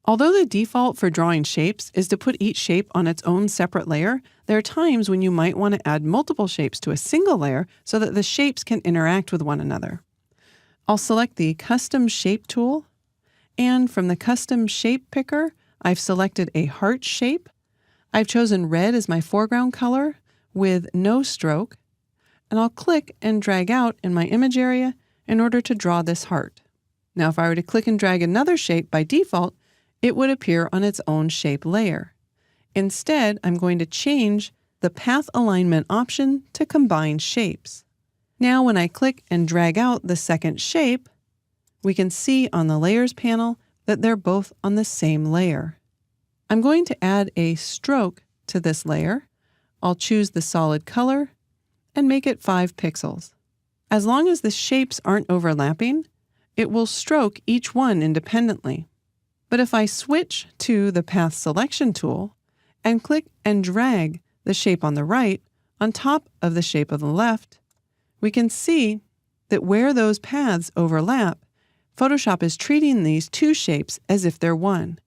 Although the default for drawing shapes is to put each shape on its own separate layer, there are times when you might want to add multiple shapes to a single layer so that the shapes can interact with one another. I'll select the Custom Shape tool, and from the Custom Shape Picker, I've selected a heart shape. I've chosen red as my foreground color with no stroke, and I'll click and drag out in my image area in order to draw this heart. Now, if I were to click and drag another shape by default, it would appear on its own shape layer. Instead, I'm going to change the path alignment option to combine shapes. Now, when I click and drag out the second shape, we can see on the Layers panel that they're both on the same layer. I'm going to add a stroke to this layer. I'll choose the solid color and make it 5 pixels. As long as the shapes aren't overlapping, it will stroke each one independently. But if I switch to the Path Selection tool and click and drag the shape on the right on top of the shape on the left, we can see that where those paths overlap, Photoshop is treating these two shapes as if they're one.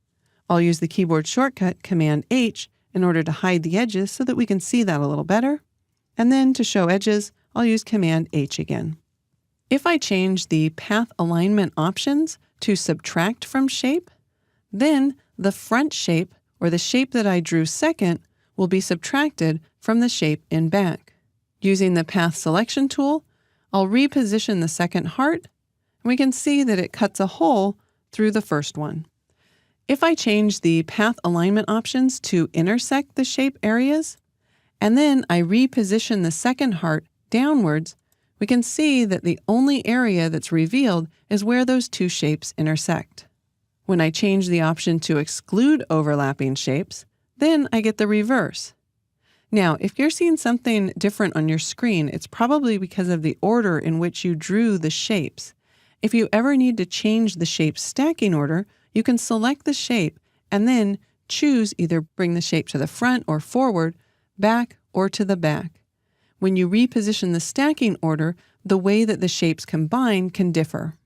I'll use the keyboard shortcut Command-H in order to hide the edges so that we can see that a little better. And then to show edges, I'll use Command-H again. If I change the path alignment options to subtract from shape, then the front shape, or the shape that I drew second, will be subtracted from the shape in back. Using the Path Selection tool, I'll reposition the second heart, and we can see that it cuts a hole through the first one. If I change the path alignment options to intersect the shape areas, and then I reposition the second heart downwards, we can see that the only area that's revealed is where those two shapes intersect. When I change the option to exclude overlapping shapes, then I get the reverse. Now, if you're seeing something different on your screen, it's probably because of the order in which you drew the shapes. If you ever need to change the shape stacking order, you can select the shape and then choose either bring the shape to the front or forward, back or to the back. When you reposition the stacking order, the way that the shapes combine can differ.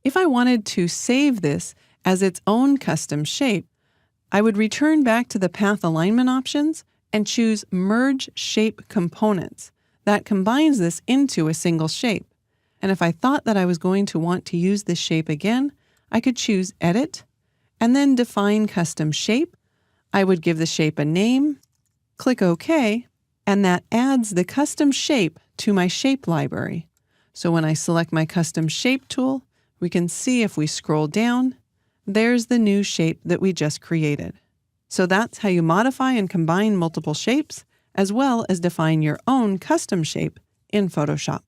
If I wanted to save this as its own custom shape, I would return back to the path alignment options and choose Merge Shape Components. That combines this into a single shape. And if I thought that I was going to want to use this shape again, I could choose Edit and then Define Custom Shape. I would give the shape a name, click OK, and that adds the custom shape to my shape library. So when I select my Custom Shape tool, we can see if we scroll down, there's the new shape that we just created. So that's how you modify and combine multiple shapes, as well as define your own custom shape in Photoshop.